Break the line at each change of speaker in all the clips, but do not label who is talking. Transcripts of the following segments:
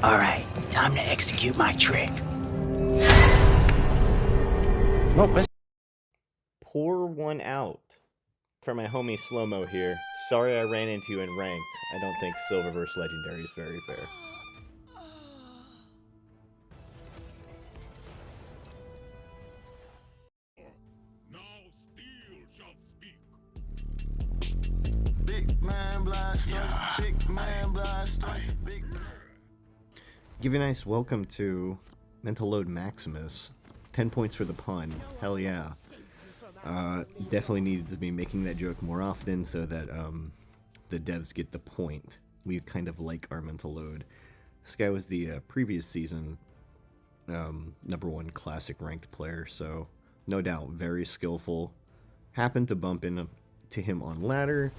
Alright, time to execute my trick.
What was
Pour one out. For my homie Slow-Mo here. Sorry I ran into you in ranked. I don't think Silververse Legendary is very fair.
Now steel shall speak.
Big man blasters, big man blasters, big man.
Give you a nice welcome to Mental Load Maximus. 10 points for the pun. Hell yeah. Definitely needed to be making that joke more often so that the devs get the point. We kind of like our mental load. This guy was the previous season #1 classic ranked player, so no doubt very skillful. Happened to bump into him on ladder.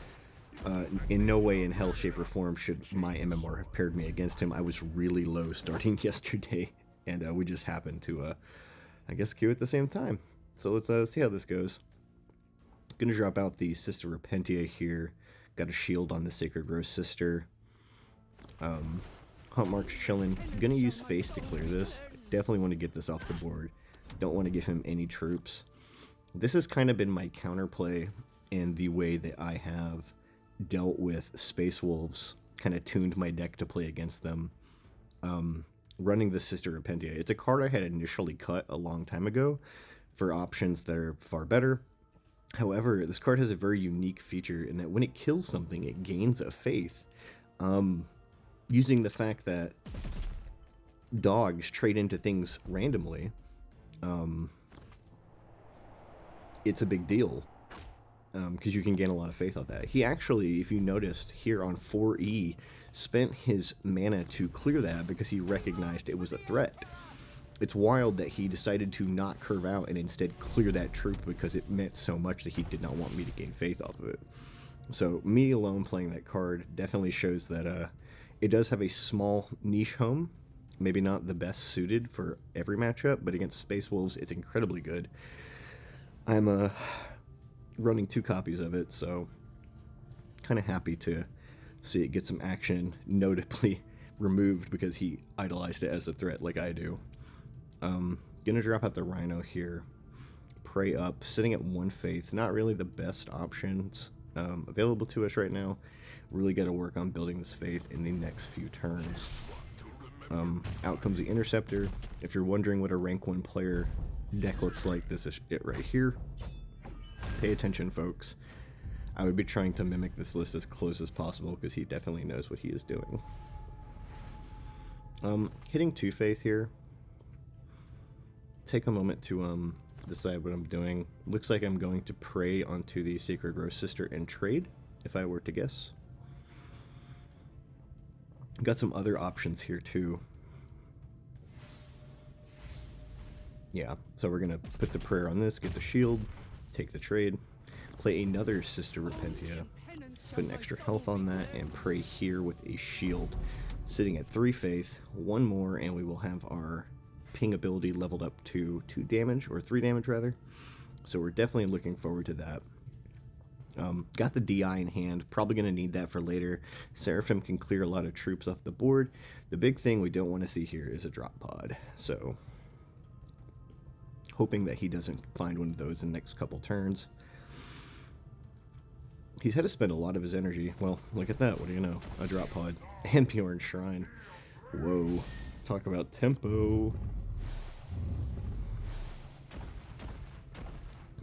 In no way in hell, shape, or form should my MMR have paired me against him. I was really low starting yesterday, and we just happened to, I guess, queue at the same time. So let's see how this goes. Gonna drop out the Sister Repentia here. Got a shield on the Sacred Rose Sister. Hunt Mark's chilling. Gonna use Face to clear this. Definitely want to get this off the board. Don't want to give him any troops. This has kind of been my counterplay in the way that I have dealt with Space Wolves. Kind of tuned my deck to play against them. Running the Sister Repentia. It's a card I had initially cut a long time ago for options that are far better. However, this card has a very unique feature in that when it kills something, it gains a faith. Using the fact that dogs trade into things randomly, it's a big deal. Because you can gain a lot of faith off that. He actually, if you noticed here on 4E, spent his mana to clear that because he recognized it was a threat. It's wild that he decided to not curve out and instead clear that troop because it meant so much that he did not want me to gain faith off of it. So me alone playing that card definitely shows that it does have a small niche home. Maybe not the best suited for every matchup, but against Space Wolves it's incredibly good. I'm running 2 copies of it, so kind of happy to see it get some action, notably removed because he idolized it as a threat like I do. Gonna drop out the Rhino here. Pray up, sitting at 1 faith. Not really the best options available to us right now. Really got to work on building this faith in the next few turns. Out comes the Interceptor. If you're wondering what a rank 1 player deck looks like, this is it right here. Pay attention, folks. I would be trying to mimic this list as close as possible because he definitely knows what he is doing. Hitting 2 faith here. Take a moment to decide what I'm doing. Looks like I'm going to pray onto the Sacred Rose Sister and trade, if I were to guess. Got some other options here too. Yeah, so we're gonna put the prayer on this, get the shield, take the trade, play another Sister Repentia, put an extra health on that, and pray here with a shield. Sitting at 3 faith, 1 more, and we will have our ping ability leveled up to 2 damage, or 3 damage rather. So we're definitely looking forward to that. Got the DI in hand, probably going to need that for later. Seraphim can clear a lot of troops off the board. The big thing we don't want to see here is a drop pod, so hoping that he doesn't find one of those in the next couple turns. He's had to spend a lot of his energy. Well, look at that, what do you know? A drop pod and Bjorn's Shrine. Whoa, talk about tempo.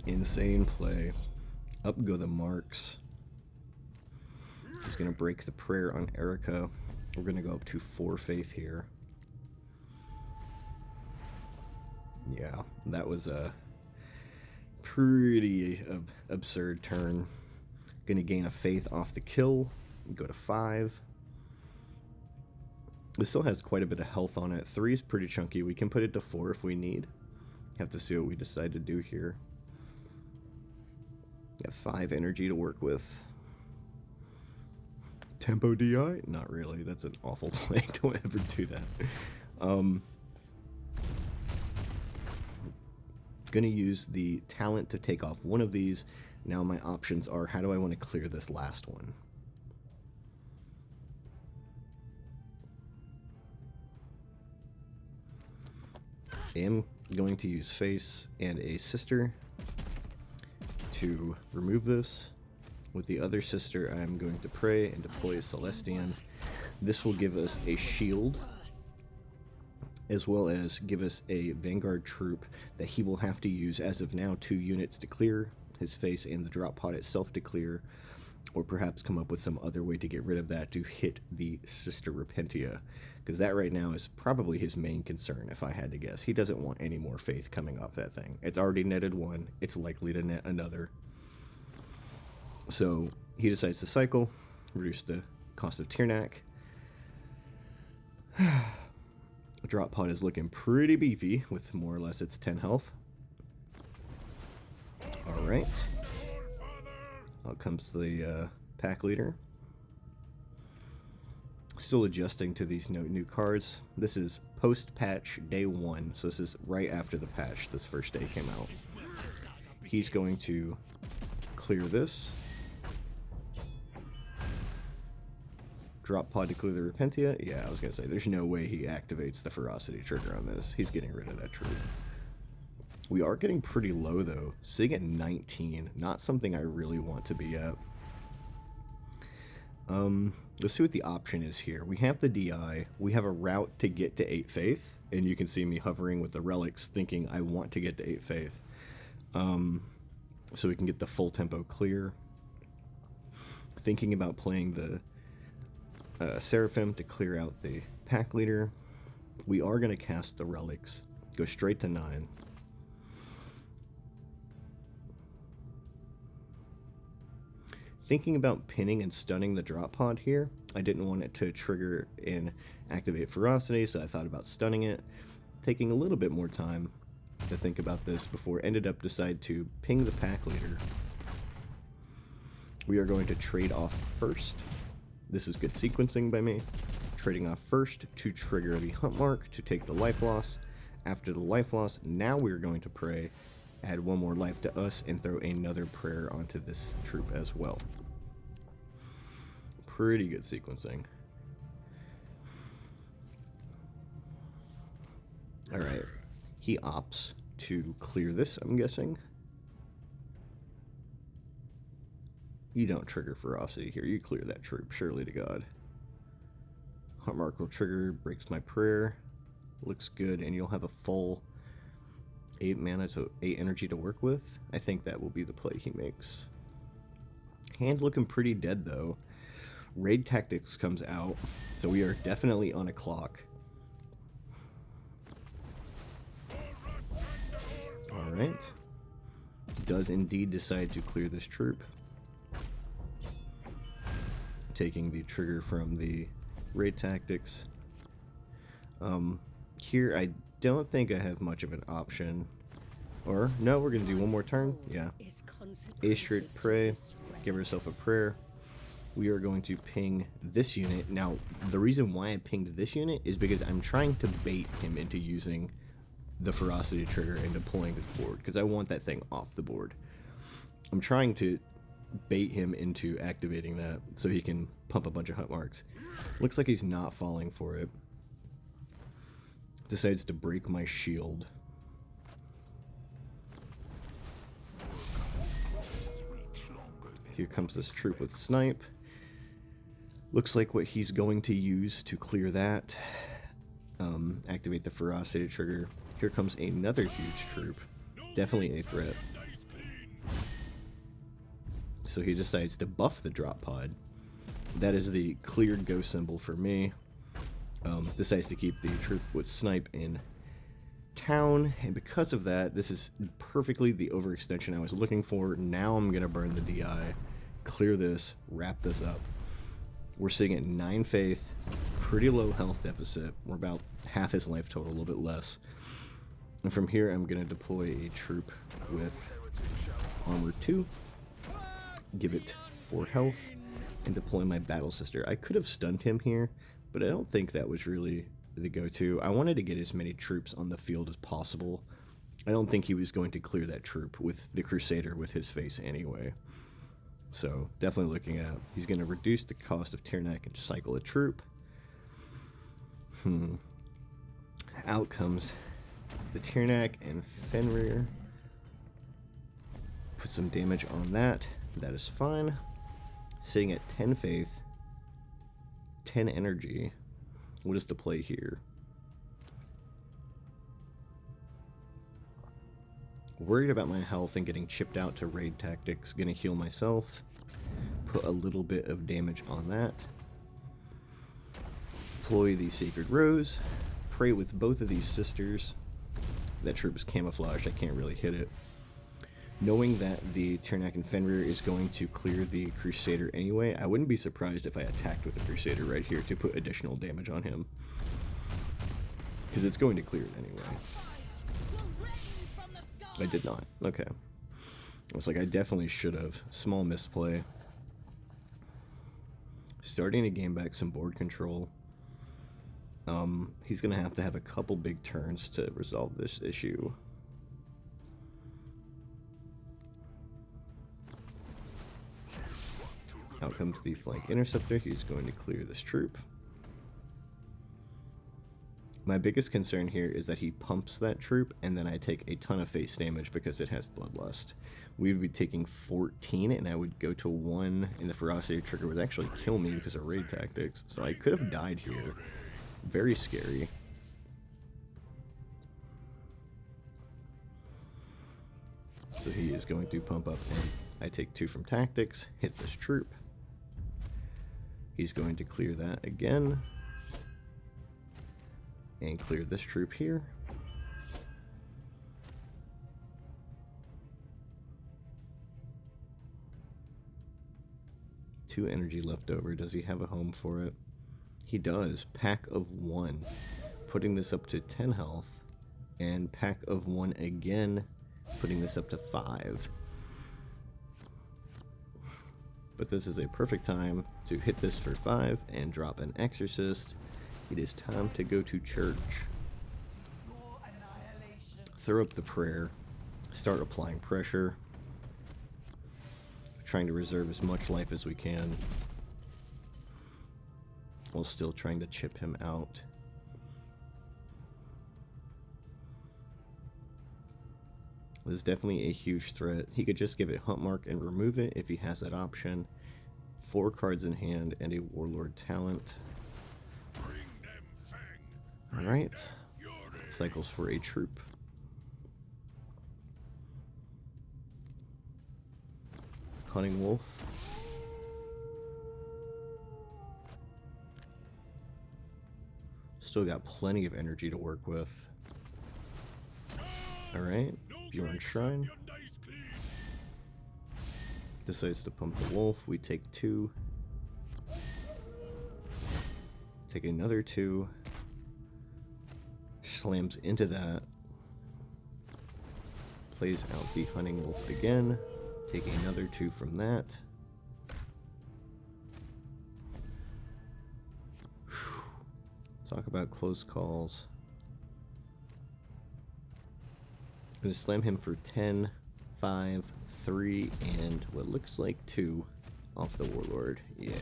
Insane play. Up go the marks. He's going to break the prayer on Erica. We're going to go up to 4 faith here. Yeah, that was a pretty absurd turn. Going to gain a faith off the kill. Go to 5. This still has quite a bit of health on it. 3 is pretty chunky. We can put it to 4 if we need. Have to see what we decide to do here. Got 5 energy to work with. Tempo DI? Not really. That's an awful play. Don't ever do that. Gonna use the talent to take off one of these. Now my options are, how do I want to clear this last one? am going to use Face and a Sister to remove this. With the other Sister, I'm going to pray and deploy a Celestian. This will give us a shield, as well as give us a Vanguard troop that he will have to use, as of now, 2 units to clear, his face and the drop pod itself to clear, or perhaps come up with some other way to get rid of that to hit the Sister Repentia, because that right now is probably his main concern, if I had to guess. He doesn't want any more faith coming off that thing. It's already netted 1, it's likely to net another. So he decides to cycle, reduce the cost of Tiernak. Drop pod is looking pretty beefy with more or less its 10 health. Alright. Out comes the pack leader. Still adjusting to these new cards. This is post-patch day 1, so this is right after the patch this first day came out. He's going to clear this. Drop pod to clear the Repentia. Yeah, I was going to say, there's no way he activates the Ferocity trigger on this. He's getting rid of that troop. We are getting pretty low, though. Sitting at 19. Not something I really want to be at. Let's see what the option is here. We have the DI. We have a route to get to 8 Faith. And you can see me hovering with the relics, thinking I want to get to 8 Faith. So we can get the full tempo clear. Thinking about playing the Seraphim to clear out the pack leader. We are going to cast the relics, go straight to 9. Thinking about pinning and stunning the drop pod here. I didn't want it to trigger and activate Ferocity, so I thought about stunning it. Taking a little bit more time to think about this before ended up decide to ping the pack leader. We are going to trade off first. This is good sequencing by me. Trading off first to trigger the hunt mark to take the life loss. After the life loss, now we're going to pray, add 1 more life to us, and throw another prayer onto this troop as well. Pretty good sequencing. Alright. He opts to clear this, I'm guessing. You don't trigger Ferocity here. You clear that troop, surely to God. Hunt mark will trigger, breaks my prayer. Looks good, and you'll have a full 8 mana, so 8 energy to work with. I think that will be the play he makes. Hand looking pretty dead, though. Raid Tactics comes out, so we are definitely on a clock. Alright. Does indeed decide to clear this troop. Taking the trigger from the Raid Tactics. Here, I don't think I have much of an option. Or, no, we're going to do 1 more turn. Yeah. Astrate Pray. Give herself a prayer. We are going to ping this unit. Now, the reason why I pinged this unit is because I'm trying to bait him into using the Ferocity trigger and deploying his board, because I want that thing off the board. I'm trying to bait him into activating that so he can pump a bunch of hunt marks. Looks like he's not falling for it. Decides to break my shield. Here comes this troop with snipe. Looks like what he's going to use to clear that. Activate the Ferocity trigger. Here comes another huge troop. Definitely a threat. So he decides to buff the drop pod. That is the cleared go symbol for me. Decides to keep the troop with snipe in town, and because of that, this is perfectly the overextension I was looking for. Now I'm going to burn the DI, clear this, wrap this up. We're sitting at 9 faith, pretty low health deficit. We're about half his life total, a little bit less. And from here, I'm going to deploy a troop with armor 2, give it 4 health, and deploy my battle sister. I could have stunned him here, but I don't think that was really the go-to. I wanted to get as many troops on the field as possible. I don't think he was going to clear that troop with the Crusader with his face anyway. So definitely looking at, he's going to reduce the cost of Tiernak and cycle a troop. Out comes the Tyrnak and Fenrir. Put some damage on that. That is fine. Sitting at 10 faith, 10 energy. What is the play here? Worried about my health and getting chipped out to raid tactics. Gonna heal myself. Put a little bit of damage on that. Deploy the Sacred Rose. Pray with both of these sisters. That troop is camouflaged. I can't really hit it. Knowing that the Tyrnak and Fenrir is going to clear the Crusader anyway, I wouldn't be surprised if I attacked with the Crusader right here to put additional damage on him. Because it's going to clear it anyway. I did not. Okay. I was like, I definitely should have. Small misplay. Starting to gain back some board control. He's going to have a couple big turns to resolve this issue. Out comes the flank interceptor. He's going to clear this troop. My biggest concern here is that he pumps that troop, and then I take a ton of face damage because it has Bloodlust. We would be taking 14, and I would go to 1, and the Ferocity trigger would actually kill me because of raid tactics. So I could have died here. Very scary. So he is going to pump up, and I take 2 from tactics, hit this troop. He's going to clear that again. And clear this troop here. Two energy left over. Does he have a home for it? He does. Pack of 1. Putting this up to 10 health. And pack of 1 again. Putting this up to 5. But this is a perfect time to hit this for 5 and drop an Exorcist. It is time to go to church. Throw up the prayer. Start applying pressure. Trying to reserve as much life as we can, while still trying to chip him out. This is definitely a huge threat. He could just give it Hunt Mark and remove it if he has that option. 4 cards in hand and a Warlord talent. Alright. Cycles for a troop. Hunting Wolf. Still got plenty of energy to work with. Alright. Bjorn Shrine. Decides to pump the wolf. We take 2. Take another 2. Slams into that. Plays out the hunting wolf again. Taking another 2 from that. Whew. Talk about close calls. I'm going to slam him for 10, 5, 3, and what looks like 2 off the Warlord. Yeah.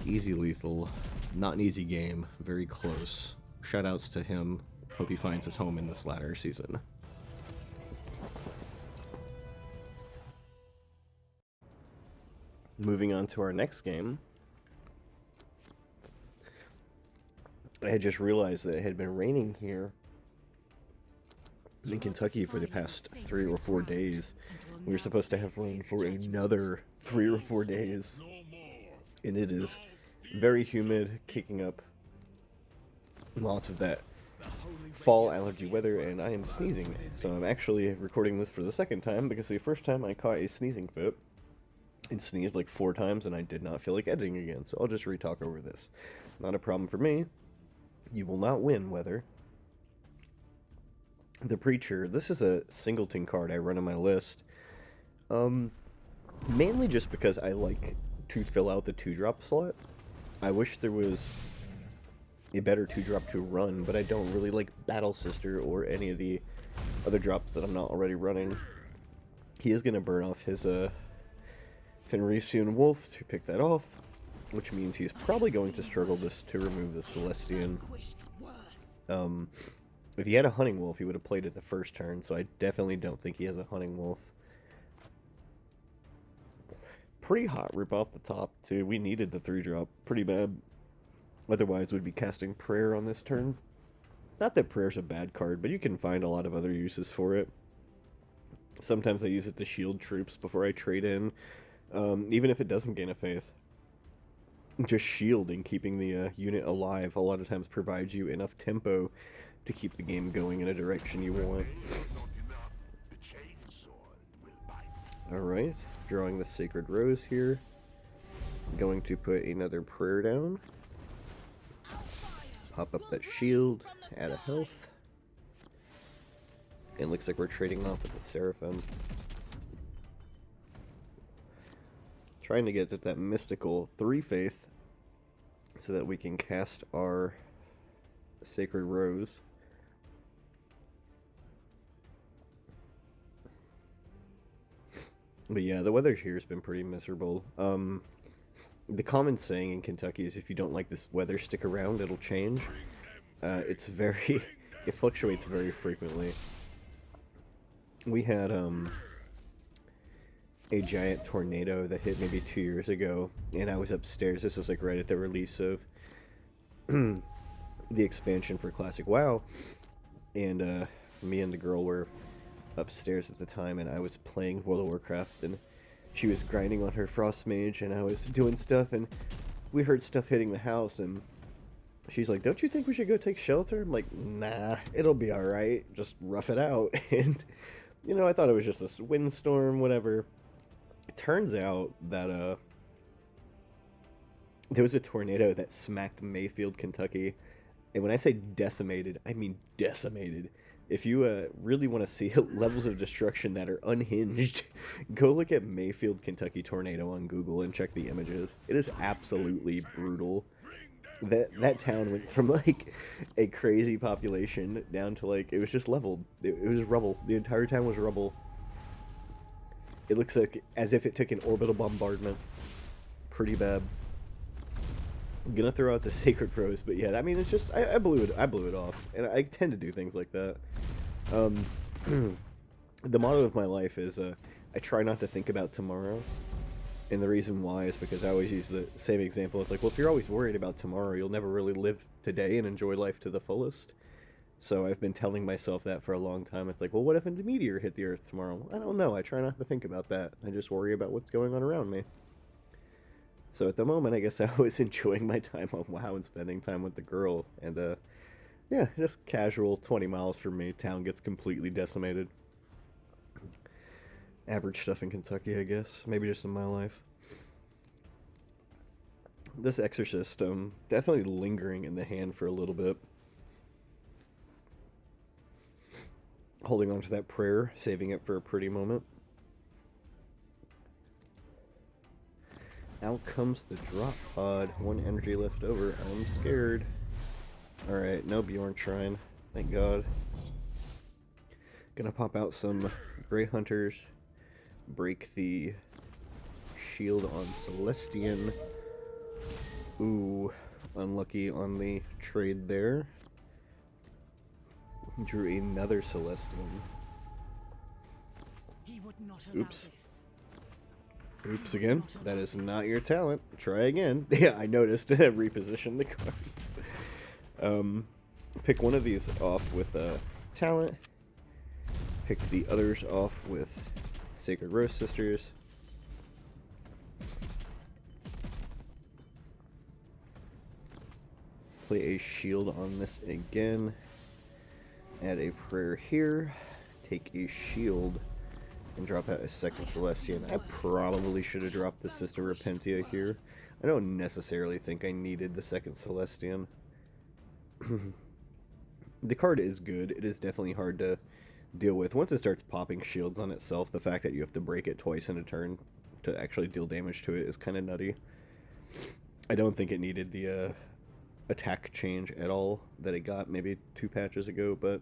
Easy lethal. Not an easy game. Very close. Shoutouts to him. Hope he finds his home in this latter season. Moving on to our next game. I had just realized that it had been raining here in Kentucky for the past 3 or 4 days. We were supposed to have rain for another 3 or 4 days. And it is very humid, kicking up lots of that fall allergy weather, and I am sneezing. So I'm actually recording this for the second time because the first time I caught a sneezing fit and sneezed like 4 times, and I did not feel like editing again, so I'll just re-talk over this. Not a problem for me. You will not win, weather. The Preacher. This is a singleton card I run on my list. Mainly just because I like to fill out the 2-drop slot. I wish there was a better 2-drop to run, but I don't really like Battle Sister or any of the other drops that I'm not already running. He is going to burn off his Fenrisian Wolf to pick that off, which means he's probably going to struggle to remove the Celestian. If he had a hunting wolf, he would have played it the first turn, so I definitely don't think he has a hunting wolf. Pretty hot rip off the top, too. We needed the 3-drop pretty bad. Otherwise, we'd be casting Prayer on this turn. Not that Prayer's a bad card, but you can find a lot of other uses for it. Sometimes I use it to shield troops before I trade in, even if it doesn't gain a faith. Just shielding, keeping the unit alive, a lot of times provides you enough tempo to keep the game going in a direction you want. Alright, drawing the Sacred Rose here. Going to put another Prayer down. Pop up that shield, add a health. And looks like we're trading off with the Seraphim. Trying to get to that mystical 3 faith so that we can cast our Sacred Rose. But yeah, the weather here has been pretty miserable. The common saying in Kentucky is if you don't like this weather, stick around, it'll change. It's very... it fluctuates very frequently. We had a giant tornado that hit maybe 2 years ago, and I was upstairs. This was like right at the release of the expansion for Classic WoW, and me and the girl were upstairs at the time, and I was playing World of Warcraft, and she was grinding on her Frost Mage, and I was doing stuff, and we heard stuff hitting the house, and she's like, "Don't you think we should go take shelter?" I'm like, "Nah, it'll be alright, just rough it out." And, you know, I thought it was just a windstorm, whatever. It turns out that, there was a tornado that smacked Mayfield, Kentucky, and when I say decimated, I mean decimated. If you really want to see levels of destruction that are unhinged, go look at Mayfield, Kentucky tornado on Google and check the images. It is absolutely brutal. That town went from like a crazy population down to like it was just leveled. It was rubble. The entire town was rubble. It looks like as if it took an orbital bombardment. Pretty bad. I'm gonna throw out the Sacred Rose, but yeah, I mean, it's just I blew it off, and I tend to do things like that. The motto of my life is I try not to think about tomorrow, and the reason why is because I always use the same example. It's like, well, if you're always worried about tomorrow, you'll never really live today and enjoy life to the fullest. So I've been telling myself that for a long time. It's like, well, what if a meteor hit the Earth tomorrow? I don't know. I try not to think about that. I just worry about what's going on around me. So at the moment, I guess I was enjoying my time on WoW and spending time with the girl. And, yeah, just casual 20 miles from me. Town gets completely decimated. Average stuff in Kentucky, I guess. Maybe just in my life. This Exorcist, definitely lingering in the hand for a little bit. Holding on to that prayer, saving it for a pretty moment. Out comes the drop pod. 1 energy left over. I'm scared. Alright, no Bjorn Shrine. Thank God. Gonna pop out some Grey Hunters. Break the shield on Celestian. Ooh, unlucky on the trade there. Drew another Celestian. Oops. Oops again. That is not your talent. Try again. Yeah, I noticed. Reposition the cards. Pick one of these off with talent. Pick the others off with Sacred Rose Sisters. Play a shield on this again. Add a prayer here. Take a shield. And drop out a second Celestian. I probably should have dropped the Sister Repentia here. I don't necessarily think I needed the second Celestian. The card is good. It is definitely hard to deal with. Once it starts popping shields on itself, the fact that you have to break it twice in a turn to actually deal damage to it is kind of nutty. I don't think it needed the attack change at all that it got maybe 2 patches ago, but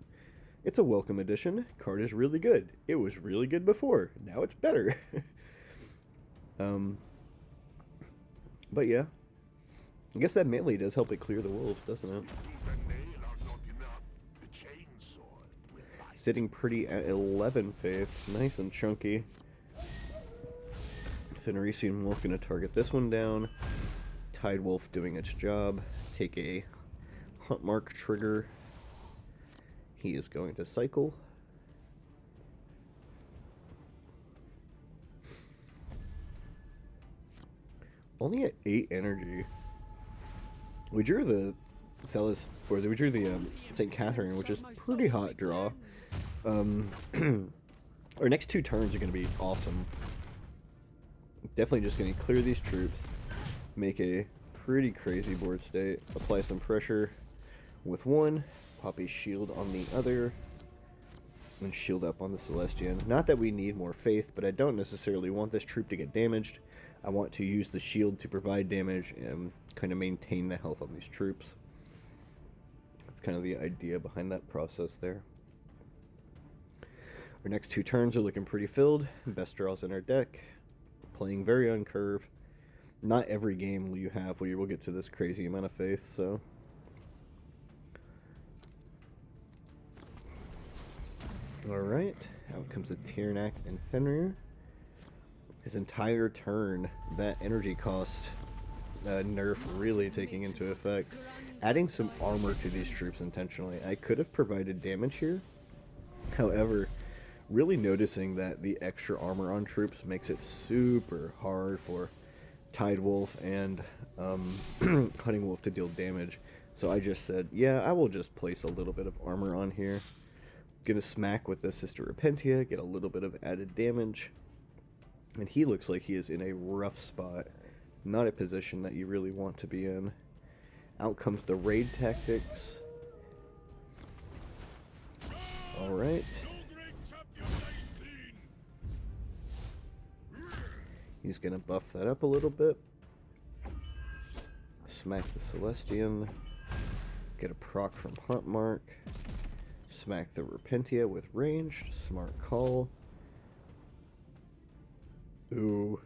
it's a welcome addition. Card is really good. It was really good before. Now it's better. But yeah. I guess that melee does help it clear the wolves, doesn't it? sitting pretty at 11 faith. Nice and chunky. Fenrisian Wolf going to target this one down. Tide Wolf doing its job. Take a Hunt Mark trigger. He is going to cycle. Only at 8 energy. We drew the we drew the St. Catherine, which is pretty hot draw. Our next 2 turns are going to be awesome. Definitely just going to clear these troops, make a pretty crazy board state, apply some pressure with one, pop a shield on the other, and shield up on the Celestian. Not that we need more faith, but I don't necessarily want this troop to get damaged. I want to use the shield to provide damage and kind of maintain the health on these troops. That's kind of the idea behind that process there. Our next 2 turns are looking pretty filled. Best draws in our deck. Playing very on curve. Not every game will you have where you will get to this crazy amount of faith, so. Alright, out comes a Tyrnak and Fenrir. His entire turn, that energy cost nerf really taking into effect. Adding some armor to these troops intentionally. I could have provided damage here. However, really noticing that the extra armor on troops makes it super hard for Tide Wolf and Hunting Wolf to deal damage. So I just said, yeah, I will just place a little bit of armor on here. Gonna smack with the Sister Repentia, get a little bit of added damage. And he looks like he is in a rough spot. Not a position that you really want to be in. Out comes the raid tactics. Alright. He's gonna buff that up a little bit. Smack the Celestian. Get a proc from Hunt Mark. Smack the Repentia with ranged. Smart call. Ooh.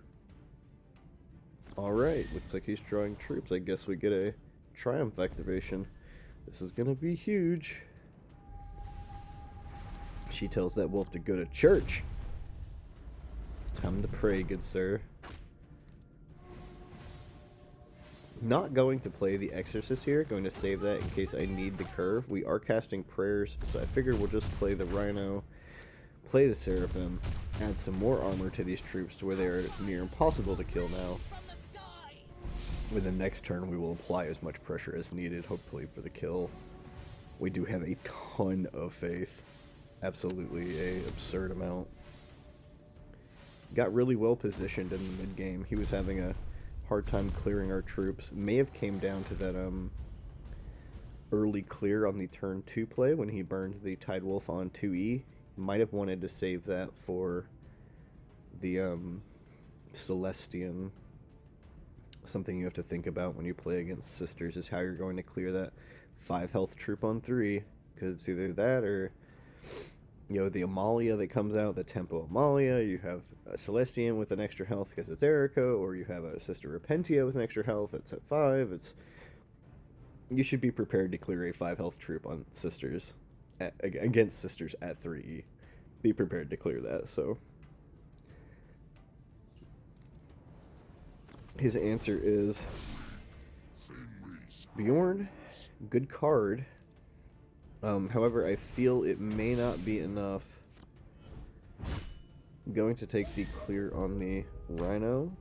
Alright, looks like he's drawing troops. I guess we get a Triumph activation. This is gonna be huge. She tells that wolf to go to church. It's time to pray, good sir. Not going to play the Exorcist here. Going to save that in case I need the curve. We are casting prayers, so I figured we'll just play the Rhino, play the Seraphim, add some more armor to these troops to where they are near impossible to kill now. With the next turn, we will apply as much pressure as needed, hopefully for the kill. We do have a ton of faith. Absolutely a absurd amount. Got really well positioned in the mid game. He was having a hard time clearing our troops. May have came down to that early clear on the turn 2 play when he burned the Tide Wolf on 2E. Might have wanted to save that for the Celestian. Something you have to think about when you play against Sisters is how you're going to clear that 5 health troop on 3. Because it's either that or, you know, the Amalia that comes out, the Tempo Amalia. You have a Celestian with an extra health because it's Erica, or you have a Sister Repentia with an extra health that's at 5. You should be prepared to clear a 5 health troop on Sisters against Sisters at 3E. Be prepared to clear that. So his answer is Bjorn. Good card. However, I feel it may not be enough. I'm going to take the clear on the Rhino.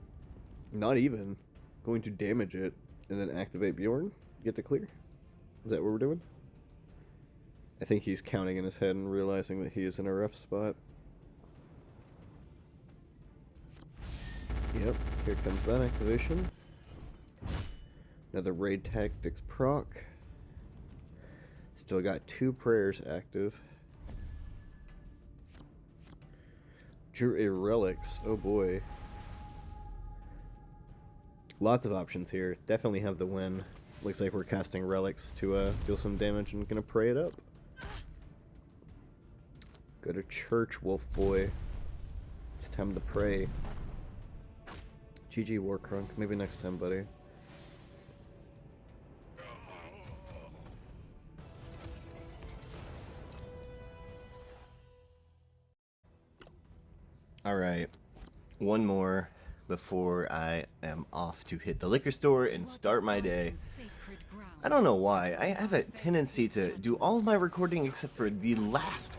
Not even. Going to damage it and then activate Bjorn. Get the clear. Is that what we're doing? I think he's counting in his head and realizing that he is in a rough spot. Yep, here comes that activation. Another raid tactics proc. Still got 2 prayers active. Drew a relics. Oh boy. Lots of options here. Definitely have the win. Looks like we're casting relics to deal some damage and gonna pray it up. Go to church, wolf boy. It's time to pray. GG Warcrunk. Maybe next time, buddy. All right, one more before I am off to hit the liquor store and start my day. I don't know why. I have a tendency to do all of my recording except for the last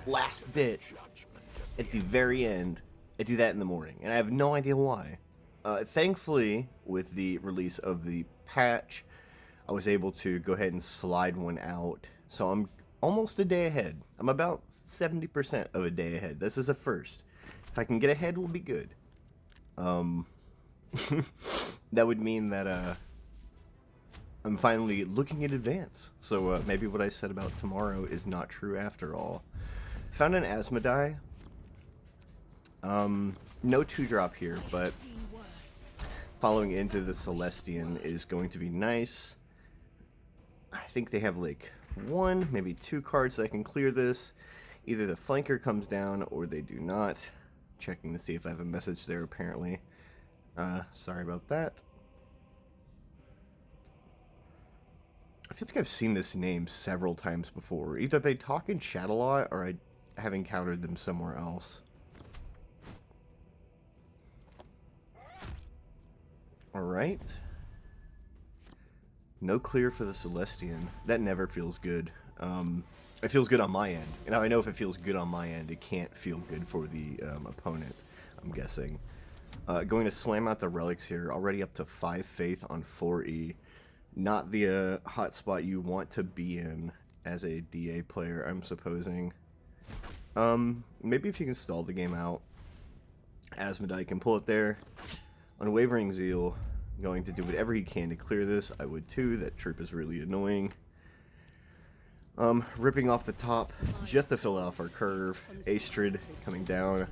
bit at the very end. I do that in the morning, and I have no idea why. Thankfully, with the release of the patch, I was able to go ahead and slide one out. So I'm almost a day ahead. I'm about 70% of a day ahead. This is a first. If I can get ahead, we'll be good. That would mean that I'm finally looking in advance. So maybe what I said about tomorrow is not true after all. Found an Asmodai. No 2-drop here, but following into the Celestian is going to be nice. I think they have like 1, maybe 2 cards that can clear this. Either the flanker comes down or they do not. Checking to see if I have a message there apparently. Sorry about that. I feel like I've seen this name several times before. Either they talk in chat a lot or I have encountered them somewhere else. Alright. No clear for the Celestian. That never feels good. It feels good on my end. Now I know if it feels good on my end, it can't feel good for the opponent, I'm guessing. Going to slam out the relics here. Already up to 5 faith on 4E. Not the hot spot you want to be in as a DA player, I'm supposing. Maybe if you can stall the game out, Asmodai can pull it there. Unwavering Zeal, going to do whatever he can to clear this. I would too. That troop is really annoying. Ripping off the top just to fill off our curve. Astrid coming down.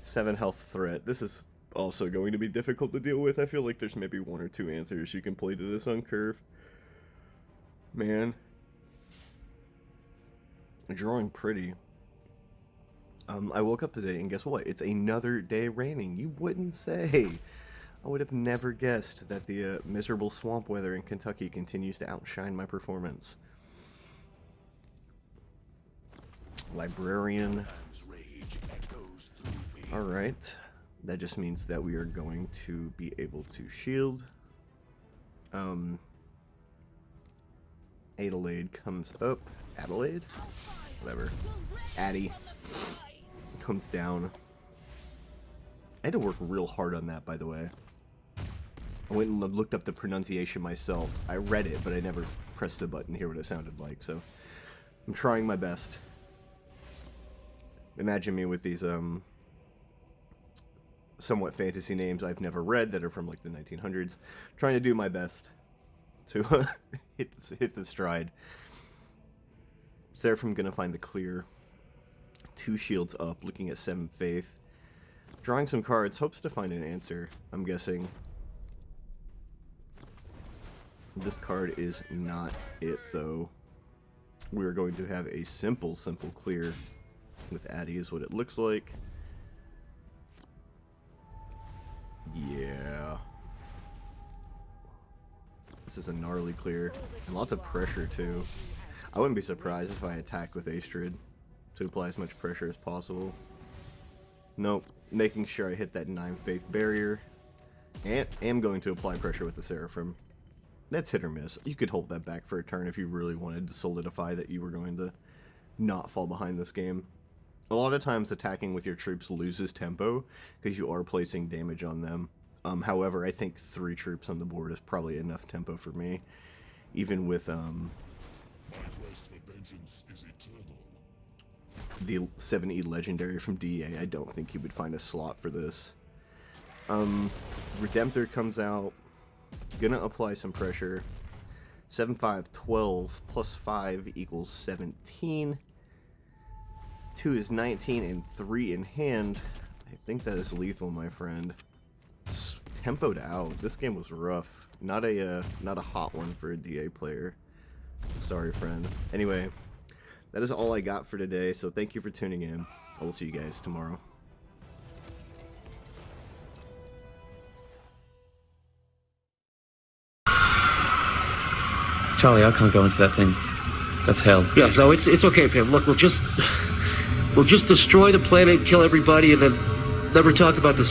7 health threat. This is also going to be difficult to deal with. I feel like there's maybe 1 or 2 answers you can play to this on curve. Man. Drawing pretty. I woke up today and guess what? It's another day raining. You wouldn't say. I would have never guessed that the miserable swamp weather in Kentucky continues to outshine my performance. Librarian. Alright. That just means that we are going to be able to shield. Adelaide comes up. Adelaide? Whatever. Addie comes down. I had to work real hard on that, by the way. I went and looked up the pronunciation myself. I read it, but I never pressed the button to hear what it sounded like, so I'm trying my best. Imagine me with these somewhat fantasy names I've never read that are from like the 1900s, trying to do my best to hit the stride. Seraphim gonna find the clear. 2 shields up, looking at 7 faith. Drawing some cards, hopes to find an answer, I'm guessing. This card is not it, though. We're going to have a simple clear with Addie is what it looks like. Yeah. This is a gnarly clear. And lots of pressure, too. I wouldn't be surprised if I attacked with Astrid to apply as much pressure as possible. Nope. Making sure I hit that 9 faith barrier. And am going to apply pressure with the Seraphim. That's hit or miss. You could hold that back for a turn if you really wanted to solidify that you were going to not fall behind this game. A lot of times attacking with your troops loses tempo because you are placing damage on them. However, I think 3 troops on the board is probably enough tempo for me. Even with
My thirst for vengeance is eternal.
the 7E legendary from DEA, I don't think you would find a slot for this. Redemptor comes out. Gonna apply some pressure. 7, 5, 12 plus 5 equals 17. 2 is 19 and 3 in hand. I think that is lethal, my friend. It's tempoed out. This game was rough. Not a hot one for a DA player. Sorry, friend. Anyway, that is all I got for today, so thank you for tuning in. I will see you guys tomorrow.
Charlie, I can't go into that thing. That's hell.
Yeah, no, it's okay, Pim. Look, we'll just destroy the planet, kill everybody, and then never talk about the